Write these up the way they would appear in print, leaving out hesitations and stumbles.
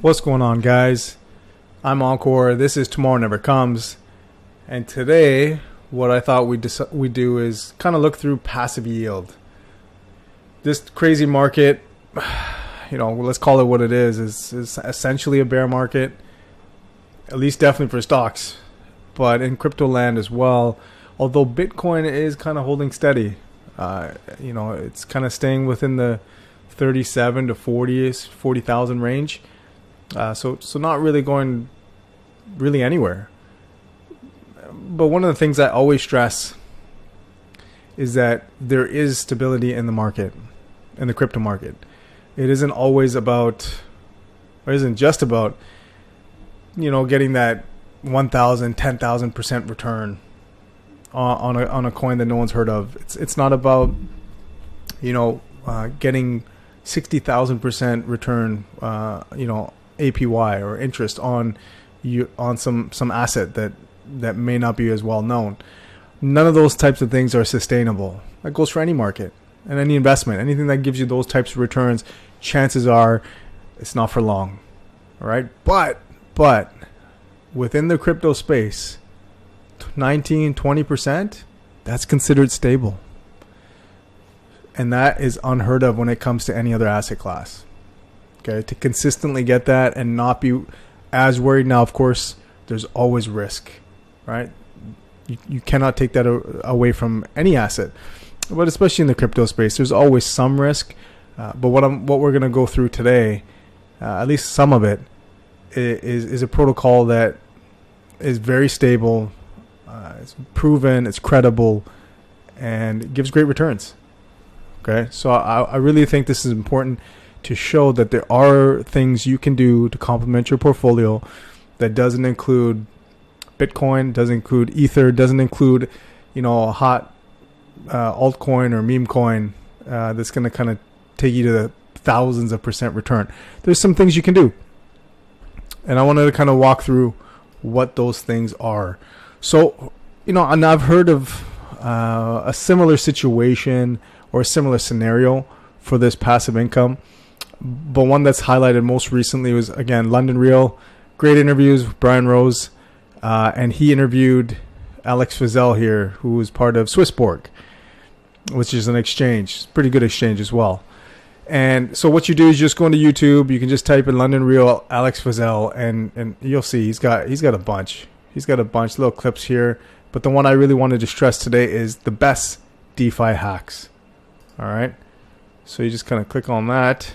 What's going on, guys? I'm Encore. This is Tomorrow Never Comes. And today, what I thought we'd do is kind of look through passive yield. This crazy market, let's call it what it is essentially a bear market, at least definitely for stocks, but in crypto land as well. Although Bitcoin is kind of holding steady. It's kind of staying within the 37 to 40,000 range. So not really going really anywhere. But one of the things I always stress is that there is stability in the market, in the crypto market. It isn't always about, or isn't just about, getting that 1,000, 10,000% return on a coin that no one's heard of. It's not about, getting 60,000% return, APY or interest on some asset that may not be as well known. None of those types of things are sustainable. That goes for any market and any investment. Anything that gives you those types of returns, chances are it's not for long. All right, but within the crypto space, 19-20%, that's considered stable. And that is unheard of when it comes to any other asset class. Okay, to consistently get that and not be as worried. Now, of course, there's always risk, right? You cannot take that away from any asset, but especially in the crypto space, there's always some risk. But what we're going to go through today, at least some of it, is a protocol that is very stable, it's proven, it's credible, and it gives great returns. Okay, so I really think this is important to show that there are things you can do to complement your portfolio that doesn't include Bitcoin, doesn't include Ether, doesn't include, a hot altcoin or meme coin that's going to kind of take you to the thousands of percent return. There's some things you can do. And I wanted to kind of walk through what those things are. So, and I've heard of a similar situation or a similar scenario for this passive income. But one that's highlighted most recently was, again, London Real. Great interviews with Brian Rose. And he interviewed Alex Fizel here, who was part of Swissborg, which is an exchange. Pretty good exchange as well. And so what you do is just go into YouTube. You can just type in London Real Alex Fizel, and you'll see he's got a bunch. He's got a bunch of little clips here. But the one I really wanted to stress today is the best DeFi hacks. All right. So you just kind of click on that.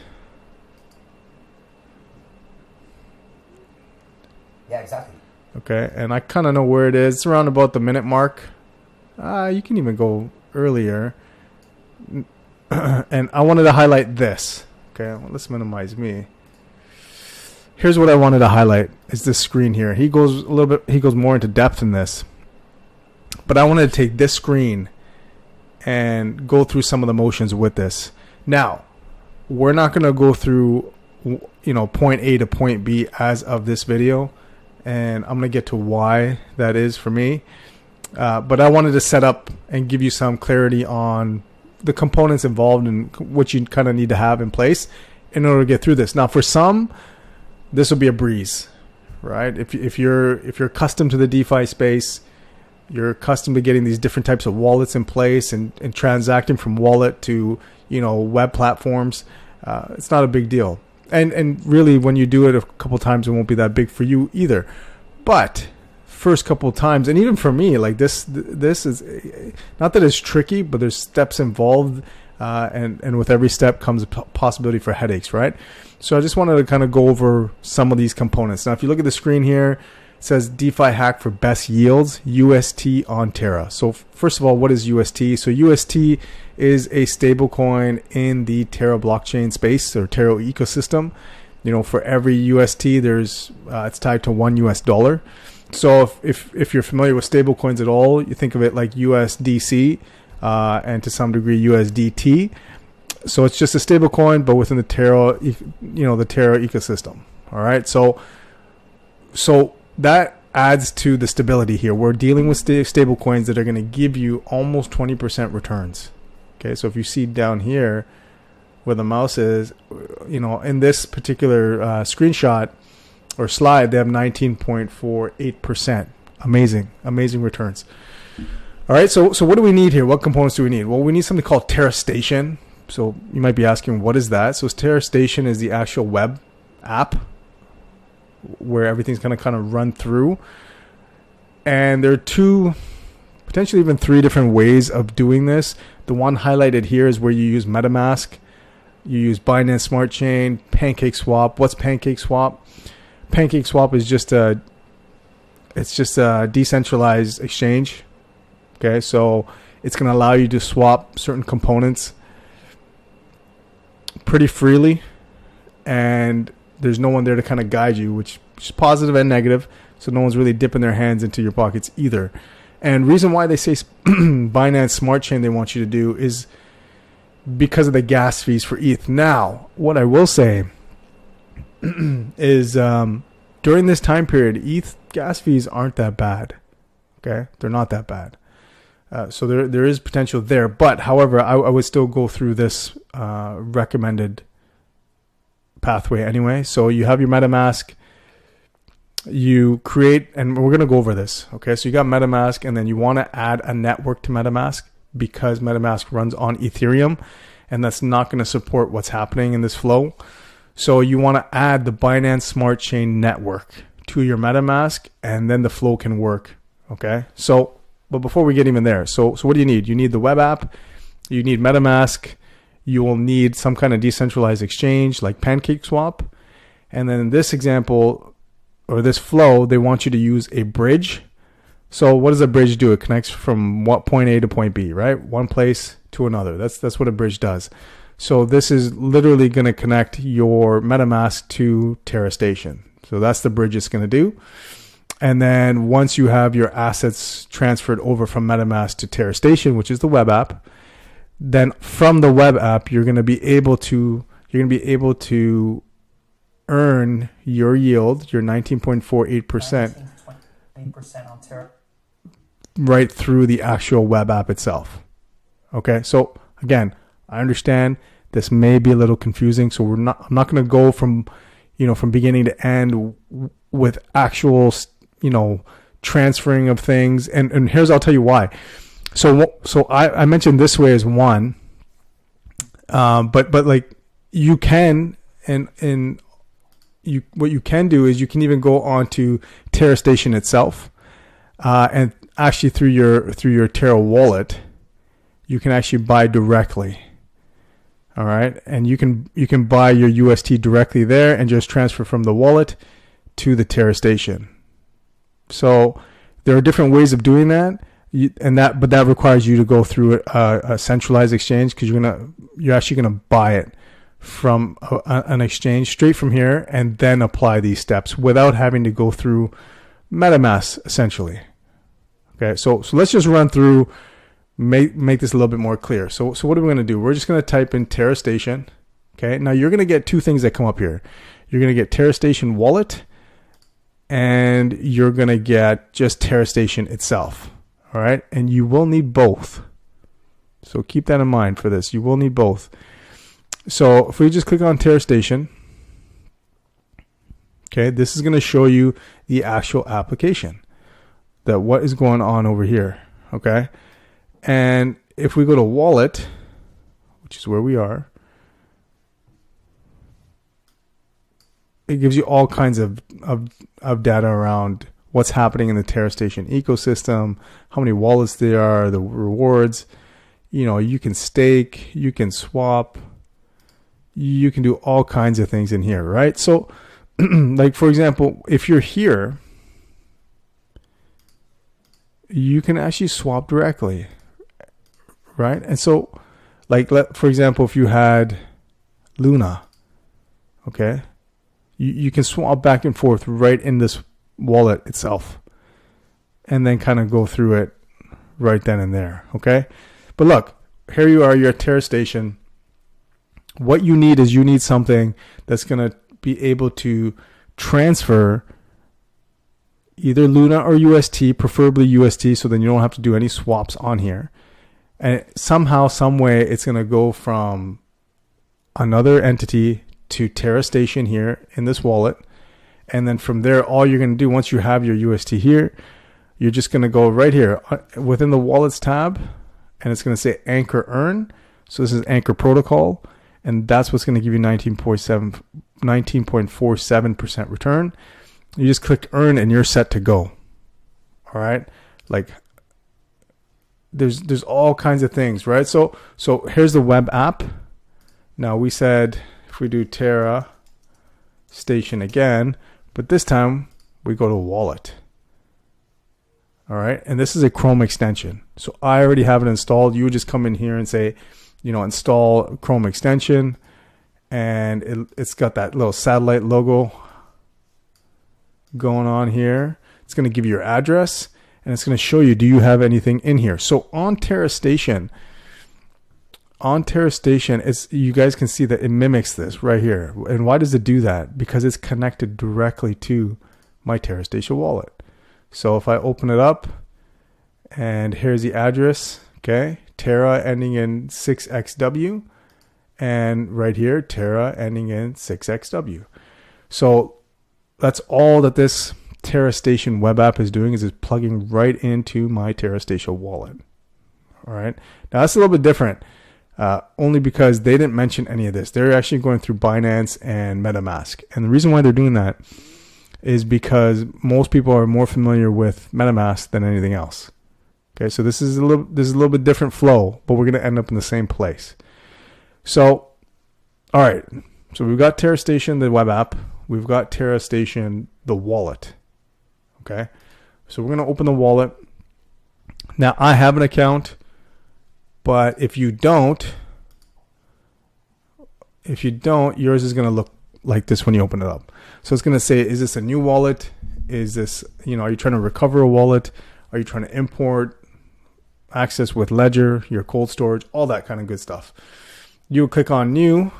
Yeah, exactly. Okay, and I kind of know where it is. It's around about the minute mark. You can even go earlier. And I wanted to highlight this. Okay, well, let's minimize me. Here's what I wanted to highlight is this screen here. He goes more into depth in this. But I wanted to take this screen and go through some of the motions with this. Now, we're not going to go through, point A to point B as of this video. And I'm going to get to why that is for me. But I wanted to set up and give you some clarity on the components involved and what you kind of need to have in place in order to get through this. Now, for some, this will be a breeze, right? If you're accustomed to the DeFi space, you're accustomed to getting these different types of wallets in place and transacting from wallet to, web platforms, it's not a big deal. And really, when you do it a couple times, it won't be that big for you either. But first couple times, and even for me, like this is not that it's tricky, but there's steps involved, and with every step comes a possibility for headaches, right? So I just wanted to kind of go over some of these components. Now, if you look at the screen here, it says DeFi hack for best yields, UST on Terra. So first of all, what is UST? So UST is a stable coin in the Terra blockchain space or Terra ecosystem. For every UST, there's it's tied to $1. So if you're familiar with stable coins at all, you think of it like USDC and to some degree USDT. So it's just a stable coin, but within the Terra, the Terra ecosystem. All right. So that adds to the stability here. We're dealing with stable coins that are going to give you almost 20% returns. Okay, so if you see down here, where the mouse is, in this particular screenshot or slide, they have 19.48%. Amazing returns. All right, so what do we need here? What components do we need? Well, we need something called TerraStation. So you might be asking, what is that? So TerraStation is the actual web app where everything's going to kind of run through. And there are two, potentially even three different ways of doing this. The one highlighted here is where you use MetaMask. You use Binance Smart Chain, PancakeSwap. What's PancakeSwap? PancakeSwap is just a decentralized exchange. Okay, so it's going to allow you to swap certain components pretty freely, and there's no one there to kind of guide you, which is positive and negative. So no one's really dipping their hands into your pockets either. And reason why they say Binance Smart Chain they want you to do is because of the gas fees for ETH. Now, what I will say is during this time period, ETH gas fees aren't that bad. Okay, they're not that bad. So there is potential there. But however, I would still go through this recommended pathway anyway. So you have your MetaMask. You create, and we're going to go over this. Okay, so you got MetaMask, and then you want to add a network to MetaMask because MetaMask runs on Ethereum, and that's not going to support what's happening in this flow. So you want to add the Binance Smart Chain network to your MetaMask, and then the flow can work. Okay, but before we get even there, so what do you need? You need the web app, you need MetaMask, you will need some kind of decentralized exchange like PancakeSwap, and then in this example, or this flow, they want you to use a bridge. So what does a bridge do? It connects from point A to point B, right? One place to another. That's what a bridge does. So this is literally going to connect your MetaMask to TerraStation. So that's the bridge it's going to do. And then once you have your assets transferred over from MetaMask to TerraStation, which is the web app, then from the web app, you're going to be able to earn your yield, your 19.48%, on Terra, right through the actual web app itself. Okay, so again, I understand this may be a little confusing, so I'm not going to go from beginning to end with actual, transferring of things. And I'll tell you why. So I mentioned this way as one, but like you can, what you can do is you can even go on to TerraStation itself, and actually through your Terra wallet, you can actually buy directly. All right, and you can buy your UST directly there and just transfer from the wallet to the TerraStation. So there are different ways of doing that, but that requires you to go through a centralized exchange because you're actually gonna buy it from an exchange straight from here and then apply these steps without having to go through MetaMask essentially. Okay, so let's just run through, make this a little bit more clear. So what are we going to do? We're just going to type in TerraStation. Okay, now you're going to get two things that come up here. You're going to get TerraStation wallet, and you're going to get just TerraStation itself. All right, and you will need both. So keep that in mind for this. You will need both. So if we just click on TerraStation, okay, this is going to show you the actual application, that what is going on over here. Okay, and if we go to wallet, which is where we are, it gives you all kinds of data around what's happening in the TerraStation ecosystem, how many wallets there are, the rewards. You can stake, you can swap, you can do all kinds of things in here, right? So like for example, if you're here, you can actually swap directly, right? And so like for example, if you had Luna, okay, you can swap back and forth right in this wallet itself and then kind of go through it right then and there. Okay, but look, here you are, you're at TerraStation. What you need is something that's going to be able to transfer either Luna or UST, preferably UST, so then you don't have to do any swaps on here. And somehow, some way, it's going to go from another entity to Terra Station here in this wallet. And then from there, all you're going to do once you have your UST here, you're just going to go right here within the wallets tab, and it's going to say Anchor Earn. So this is Anchor Protocol, and that's what's going to give you 19.47% return. You just click Earn, and you're set to go. All right, like there's all kinds of things, right? So here's the web app. Now we said if we do Terra Station again, but this time we go to wallet. All right, and this is a Chrome extension. So I already have it installed. You would just come in here and say, install Chrome extension, and it's got that little satellite logo going on here. It's going to give you your address, and it's going to show you, do you have anything in here? So on Terra Station, you guys can see that it mimics this right here. And why does it do that? Because it's connected directly to my Terra Station wallet. So if I open it up, and here's the address, okay, Terra ending in 6XW, and right here, Terra ending in 6XW. So that's all that this Terra Station web app is doing, is it's plugging right into my Terra Station wallet. All right, now that's a little bit different. Only because they didn't mention any of this. They're actually going through Binance and MetaMask. And the reason why they're doing that is because most people are more familiar with MetaMask than anything else. Okay, so this is a little bit different flow, but we're going to end up in the same place. So, all right. So we've got Terra Station, the web app. We've got Terra Station, the wallet. Okay, so we're going to open the wallet. Now I have an account. But if you don't, yours is going to look like this when you open it up. So it's going to say, is this a new wallet? Is this, are you trying to recover a wallet? Are you trying to import access with Ledger, your cold storage, all that kind of good stuff? You would click on new.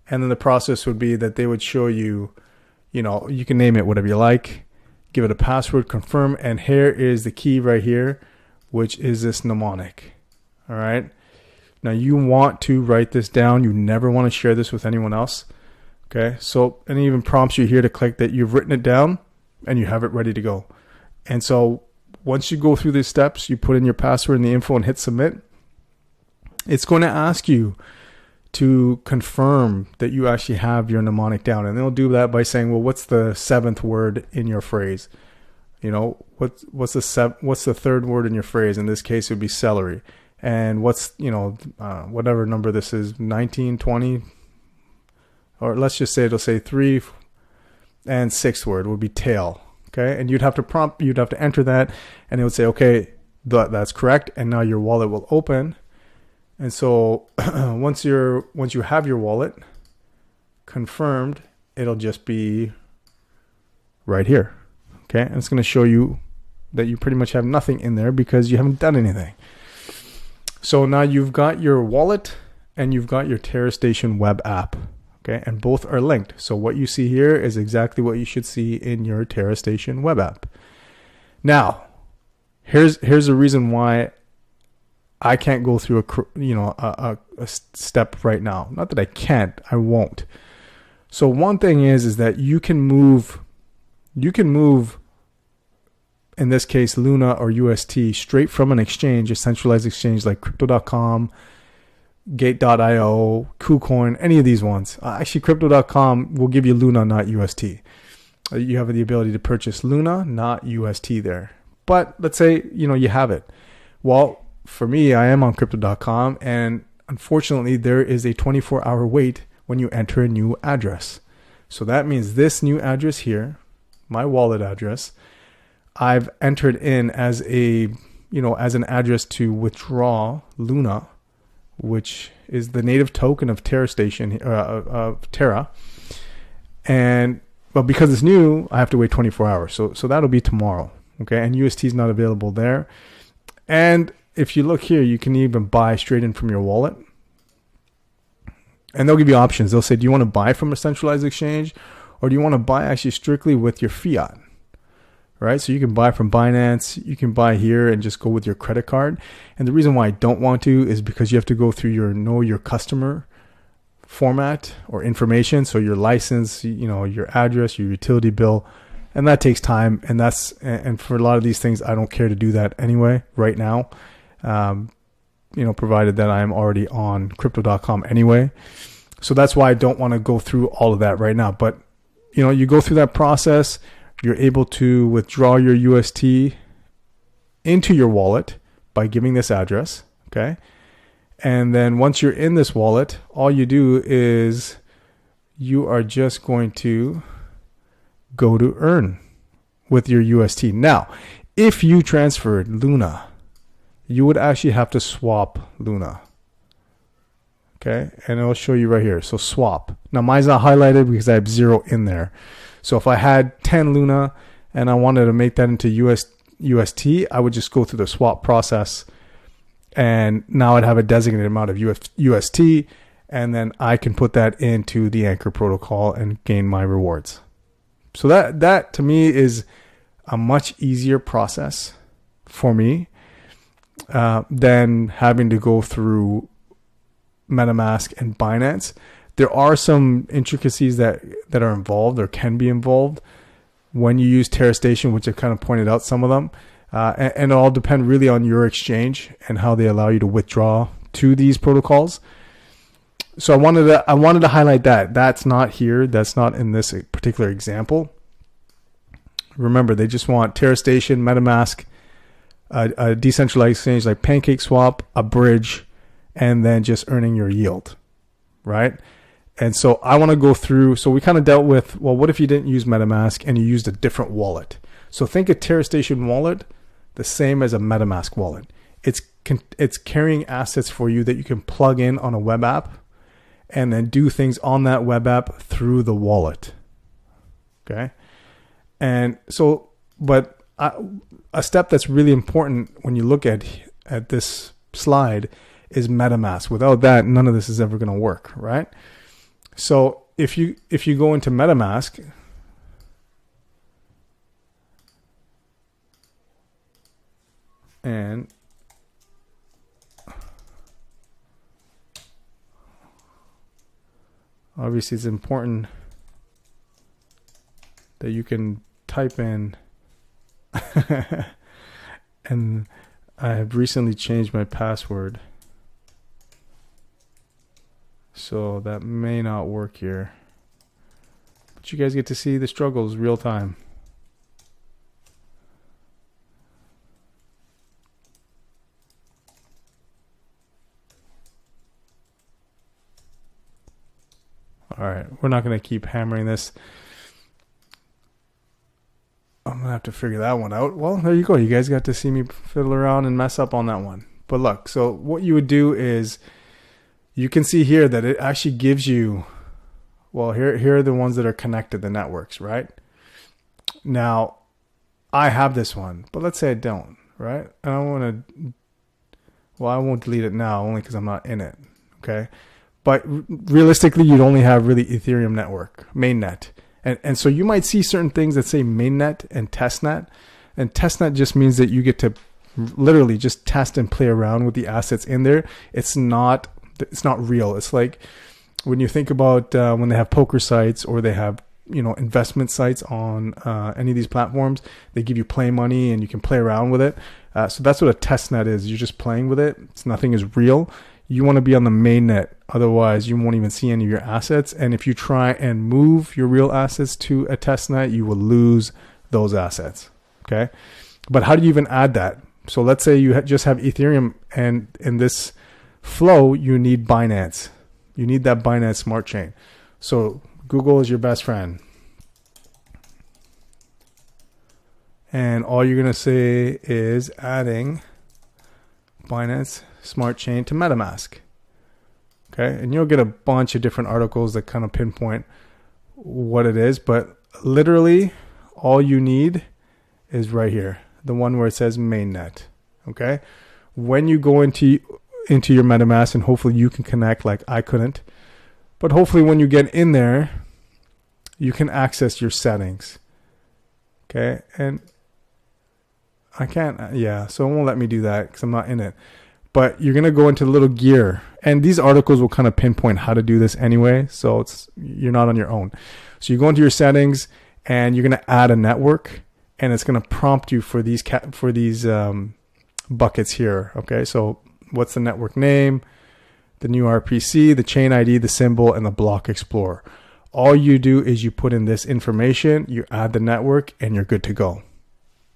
And then the process would be that they would show you, you can name it whatever you like, give it a password, confirm. And here is the key right here, which is this mnemonic. All right. Now you want to write this down. You never want to share this with anyone else. Okay. So, and it even prompts you here to click that you've written it down and you have it ready to go. And so once you go through these steps, you put in your password and the info and hit submit. It's going to ask you to confirm that you actually have your mnemonic down. And they'll do that by saying, well, what's the seventh word in your phrase? What's the third word in your phrase? In this case, it would be celery. And what's, whatever number this is, 19, 20, or let's just say it'll say 3, and sixth word would be tail. Okay. And you'd have to enter that, and it would say, okay, that's correct. And now your wallet will open. And so once you have your wallet confirmed, it'll just be right here. Okay, and it's going to show you that you pretty much have nothing in there because you haven't done anything. So now you've got your wallet and you've got your Terra Station web app. Okay, and both are linked. So what you see here is exactly what you should see in your Terra Station web app. Now, here's the reason why I can't go through a step right now. Not that I can't, I won't. So one thing is that you can move, in this case, Luna or UST, straight from an exchange, a centralized exchange like Crypto.com, Gate.io, KuCoin, any of these ones. Actually, Crypto.com will give you Luna, not UST. You have the ability to purchase Luna, not UST there. But let's say, you have it. Well, for me, I am on Crypto.com, and unfortunately, there is a 24-hour wait when you enter a new address. So that means this new address here, my wallet address, I've entered in as as an address to withdraw Luna, which is the native token of Terra Station, of Terra. But because it's new, I have to wait 24 hours. So that'll be tomorrow. Okay. And UST is not available there. And if you look here, you can even buy straight in from your wallet. And they'll give you options. They'll say, do you want to buy from a centralized exchange, or do you want to buy actually strictly with your fiat? right? So you can buy from Binance, you can buy here and just go with your credit card. And the reason why I don't want to is because you have to go through your know your customer format or information. So your license, your address, your utility bill, and that takes time. And for a lot of these things, I don't care to do that anyway right now. Provided that I'm already on crypto.com anyway. So that's why I don't want to go through all of that right now. But, you go through that process, you're able to withdraw your UST into your wallet by giving this address. Okay. And then once you're in this wallet, all you do is you are just going to go to earn with your UST. Now, if you transferred Luna, you would actually have to swap Luna. Okay, and it'll show you right here. So swap. Now mine's not highlighted because I have 0 in there. So if I had 10 Luna and I wanted to make that into UST, I would just go through the swap process. And now I'd have a designated amount of UST. And then I can put that into the Anchor protocol and gain my rewards. So that to me is a much easier process for me than having to go through MetaMask and Binance. There are some intricacies that are involved or can be involved when you use TerraStation, which I've kind of pointed out some of them. And it all depend really on your exchange and how they allow you to withdraw to these protocols. So I wanted to highlight that. That's not here. That's not in this particular example. Remember, they just want TerraStation, MetaMask, a decentralized exchange like PancakeSwap, a bridge, and then just earning your yield, right? And so I want to go through. So we kind of dealt with, well, what if you didn't use MetaMask and you used a different wallet? So think a TerraStation wallet the same as a MetaMask wallet. It's carrying assets for you that you can plug in on a web app and then do things on that web app through the wallet. Okay. And so, but a step that's really important when you look at this slide is MetaMask. Without that, none of this is ever going to work, right? So if you go into MetaMask, and obviously it's important that you can type in and I have recently changed my password, so that may not work here, but you guys get to see the struggles real time. All right, we're not going to keep hammering this. I'm going to have to figure that one out. Well, there you go. You guys got to see me fiddle around and mess up on that one. But look, so what you would do is you can see here that it actually gives you, well, here are the ones that are connected, the networks, right? Now, I have this one, but let's say I don't, right? And I want to, well, I won't delete it now only because I'm not in it, okay? But realistically, you'd only have really Ethereum network, mainnet. And so you might see certain things that say mainnet and testnet. And testnet just means that you get to literally just test and play around with the assets in there. It's not real. It's like when you think about when they have poker sites or they have, investment sites on any of these platforms, they give you play money and you can play around with it. So that's what a testnet is. You're just playing with it. Nothing is real. You want to be on the mainnet. Otherwise, you won't even see any of your assets. And if you try and move your real assets to a testnet, you will lose those assets. Okay. But how do you even add that? So let's say you just have Ethereum, and in this flow, you need Binance. You need that Binance smart chain. So Google is your best friend. And all you're going to say is adding Binance smart chain to MetaMask. Okay. And you'll get a bunch of different articles that kind of pinpoint what it is. But literally all you need is right here. The one where it says mainnet. Okay. When you go into your MetaMask, and hopefully you can connect like I couldn't, but hopefully when you get in there, you can access your settings. Okay. And I can't. Yeah, so it won't let me do that because I'm not in it. But you're gonna go into the little gear, and these articles will kind of pinpoint how to do this anyway. So you're not on your own. So you go into your settings, and you're gonna add a network, and it's gonna prompt you for these buckets here. Okay, so what's the network name, the new RPC, the chain ID, the symbol, and the block explorer. All you do is you put in this information, you add the network, and you're good to go.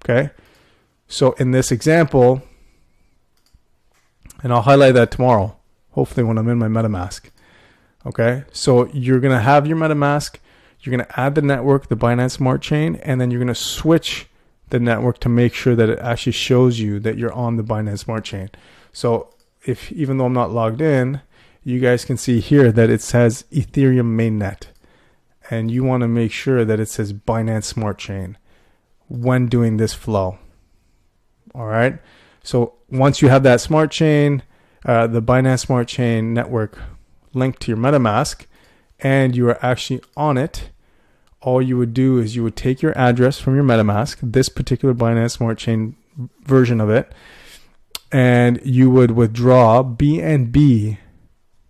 Okay, so in this example, and I'll highlight that tomorrow, hopefully when I'm in my MetaMask. Okay, so you're gonna have your MetaMask, you're gonna add the network, the Binance Smart Chain, and then you're gonna switch the network to make sure that it actually shows you that you're on the Binance Smart Chain. So if, even though I'm not logged in, you guys can see here that it says Ethereum mainnet, and you want to make sure that it says Binance Smart Chain when doing this flow. All right, so once you have that smart chain, the Binance Smart Chain network linked to your MetaMask, and you are actually on it, all you would do is you would take your address from your MetaMask, this particular Binance Smart Chain version of it, and you would withdraw BNB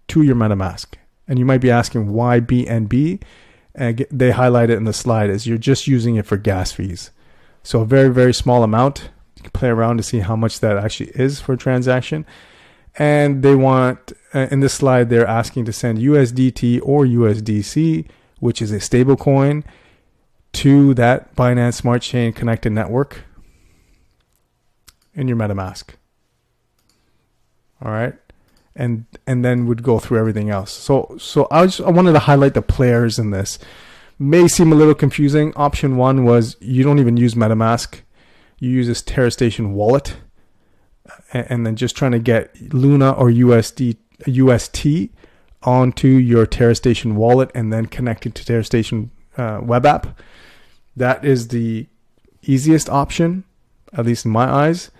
to your MetaMask. And you might be asking why BNB, and they highlight it in the slide as you're just using it for gas fees. So a very, very small amount. You can play around to see how much that actually is for a transaction. And they want, in this slide, they're asking to send USDT or USDC, which is a stable coin, to that Binance Smart Chain connected network in your MetaMask. All right. And then would go through everything else. So I wanted to highlight the players in this. May seem a little confusing. Option one was you don't even use MetaMask. You use this TerraStation wallet, and then just trying to get Luna or UST onto your TerraStation wallet and then connect it to TerraStation web app. That is the easiest option, at least in my eyes.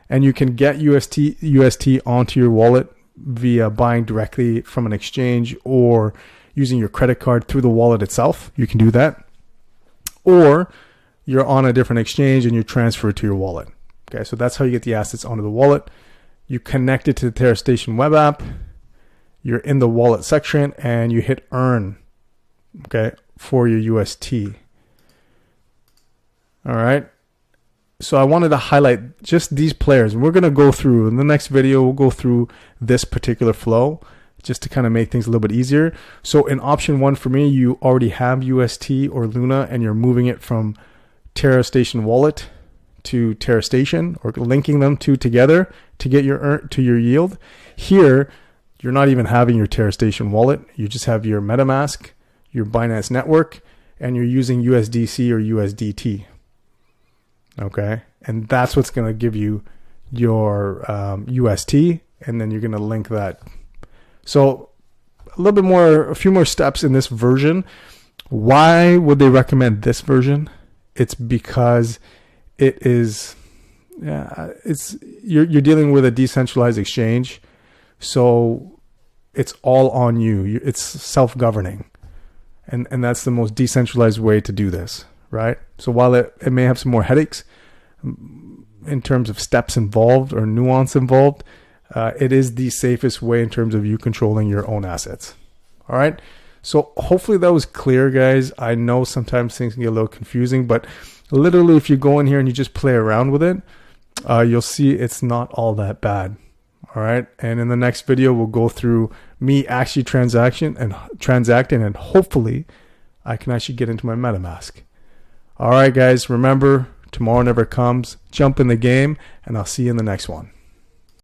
And you can get UST onto your wallet via buying directly from an exchange or using your credit card through the wallet itself. You can do that. Or you're on a different exchange and you transfer it to your wallet. Okay, so that's how you get the assets onto the wallet. You connect it to the TerraStation web app. You're in the wallet section and you hit earn, okay, for your UST. All right. So I wanted to highlight just these players. We're going to go through, in the next video, we'll go through this particular flow just to kind of make things a little bit easier. So in option one for me, you already have UST or Luna and you're moving it from TerraStation wallet to TerraStation, or linking them together to get your yield. Here, you're not even having your TerraStation wallet. You just have your MetaMask, your Binance network, and you're using USDC or USDT. Okay, and that's what's going to give you your UST, and then you're going to link that. So a few more steps in this version. Why would they recommend this version? It's because it is, you're dealing with a decentralized exchange, so it's all on you. It's self-governing, and that's the most decentralized way to do this. Right? So while it may have some more headaches in terms of steps involved or nuance involved, it is the safest way in terms of you controlling your own assets. All right. So hopefully that was clear, guys. I know sometimes things can get a little confusing, but literally if you go in here and you just play around with it, you'll see it's not all that bad. All right. And in the next video, we'll go through me actually transacting, and hopefully I can actually get into my MetaMask. All right, guys, remember, tomorrow never comes. Jump in the game, and I'll see you in the next one.